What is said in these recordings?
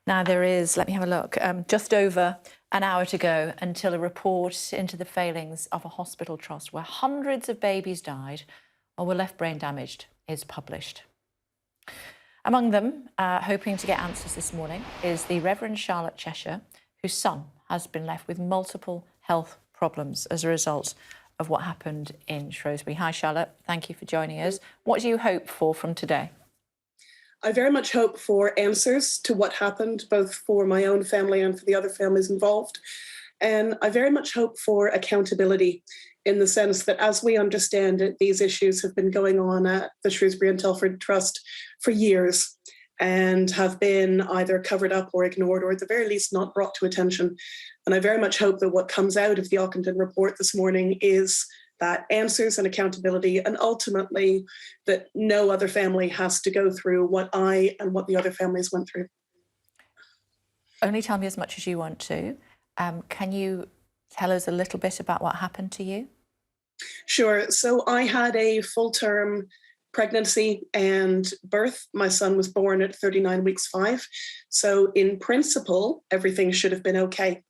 Now there is, let me have a look, just over an hour to go until a report into the failings of a hospital trust where hundreds of babies died or were left brain damaged is published. Among them, hoping to get answers this morning, is the Reverend Charlotte Cheshire, whose son has been left with multiple health problems as a result of what happened in Shrewsbury. Hi, Charlotte. Thank you for joining us. What do you hope for from today? I very much hope for answers to what happened, both for my own family and for the other families involved. And I very much hope for accountability in the sense that, as we understand it, these issues have been going on at the Shrewsbury and Telford Trust for years and have been either covered up or ignored, or at the very least not brought to attention. And I very much hope that what comes out of the Ockendon Report this morning is that answers and accountability, and ultimately that no other family has to go through what I and what the other families went through. Only tell me as much as you want to. Can you tell us a little bit about what happened to you? Sure. So I had a full-term pregnancy and birth. My son was born at 39 weeks 5. So in principle, everything should have been okay.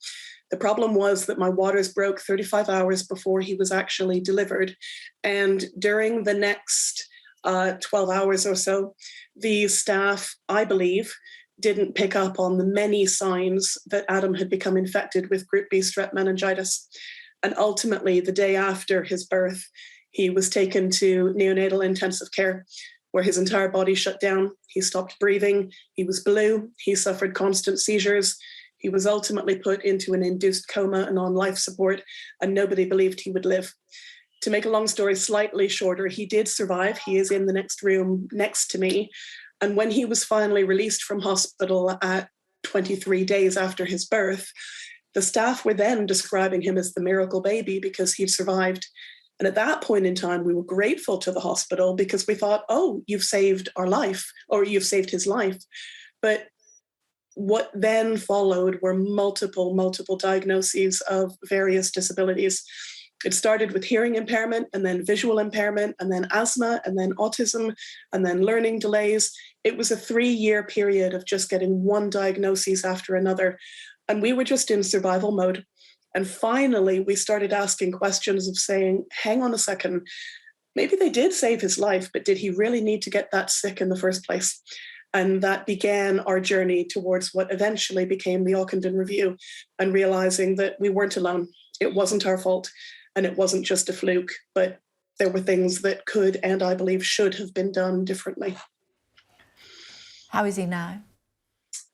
The problem was that my waters broke 35 hours before he was actually delivered. And during the next 12 hours or so, the staff, I believe, didn't pick up on the many signs that Adam had become infected with group B strep meningitis. And ultimately, the day after his birth, he was taken to neonatal intensive care, where his entire body shut down. He stopped breathing. He was blue. He suffered constant seizures. He was ultimately put into an induced coma and on life support, and nobody believed he would live. To make a long story slightly shorter, he did survive. He is in the next room next to me. And when he was finally released from hospital at 23 days after his birth, the staff were then describing him as the miracle baby because he'd survived. And at that point in time, we were grateful to the hospital because we thought, oh, you've saved our life, or you've saved his life. But what then followed were multiple diagnoses of various disabilities. It started with hearing impairment, and then visual impairment, and then asthma, and then autism, and then learning delays. It was a 3-year period of just getting one diagnosis after another. And we were just in survival mode. And finally, we started asking questions of saying, hang on a second, maybe they did save his life, but did he really need to get that sick in the first place? And that began our journey towards what eventually became the Ockendon Review, and realizing that we weren't alone. It wasn't our fault, and it wasn't just a fluke, but there were things that could, and I believe should have been done differently. How is he now?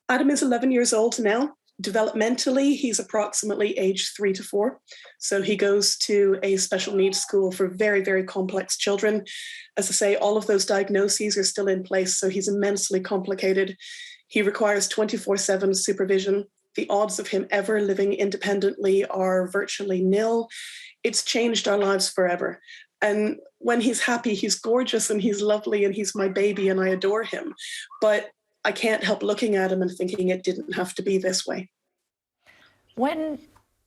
Adam is 11 years old now. Developmentally, he's approximately age 3 to 4. So he goes to a special needs school for very complex children. As I say, all of those diagnoses are still in place, so he's immensely complicated. He requires 24/7 supervision. The odds of him ever living independently are virtually nil. It's changed our lives forever. And when he's happy, he's gorgeous and he's lovely and he's my baby and I adore him. But I can't help looking at him and thinking it didn't have to be this way. When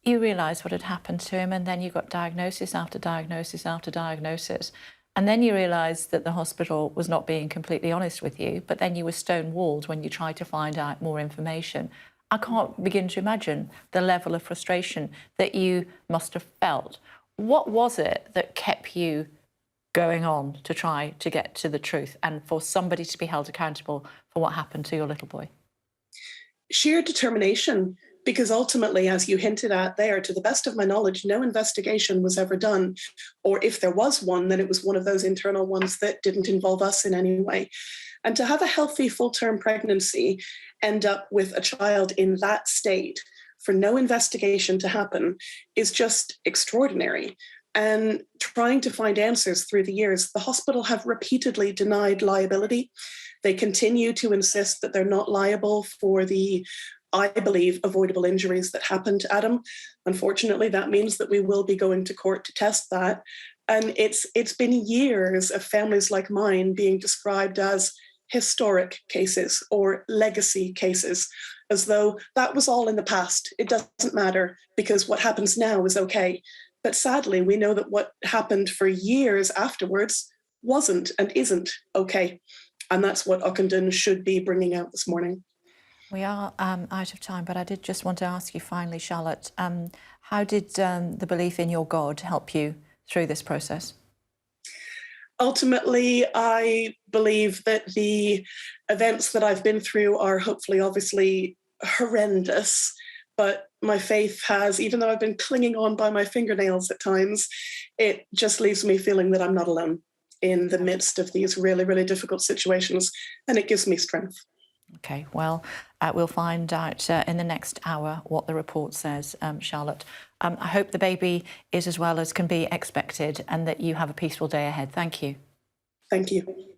you realised what had happened to him, and then you got diagnosis after diagnosis after diagnosis, and then you realised that the hospital was not being completely honest with you, but then you were stonewalled when you tried to find out more information. I can't begin to imagine the level of frustration that you must have felt. What was it that kept you going on to try to get to the truth and for somebody to be held accountable for what happened to your little boy? Sheer determination, because ultimately, as you hinted at there, to the best of my knowledge, no investigation was ever done. Or if there was one, then it was one of those internal ones that didn't involve us in any way. And to have a healthy full-term pregnancy end up with a child in that state for no investigation to happen is just extraordinary. And trying to find answers through the years, the hospital have repeatedly denied liability. They continue to insist that they're not liable for the, I believe, avoidable injuries that happened to Adam. Unfortunately, that means that we will be going to court to test that. And it's been years of families like mine being described as historic cases or legacy cases, as though that was all in the past. It doesn't matter because what happens now is okay. But sadly, we know that what happened for years afterwards wasn't and isn't okay. And that's what Ockendon should be bringing out this morning. We are out of time, but I did just want to ask you finally, Charlotte, how did the belief in your God help you through this process? Ultimately, I believe that the events that I've been through are hopefully obviously horrendous, but my faith has, even though I've been clinging on by my fingernails at times, it just leaves me feeling that I'm not alone in the midst of these really, really difficult situations, and it gives me strength. Okay, well, we'll find out in the next hour what the report says, Charlotte. I hope the baby is as well as can be expected and that you have a peaceful day ahead. Thank you. Thank you.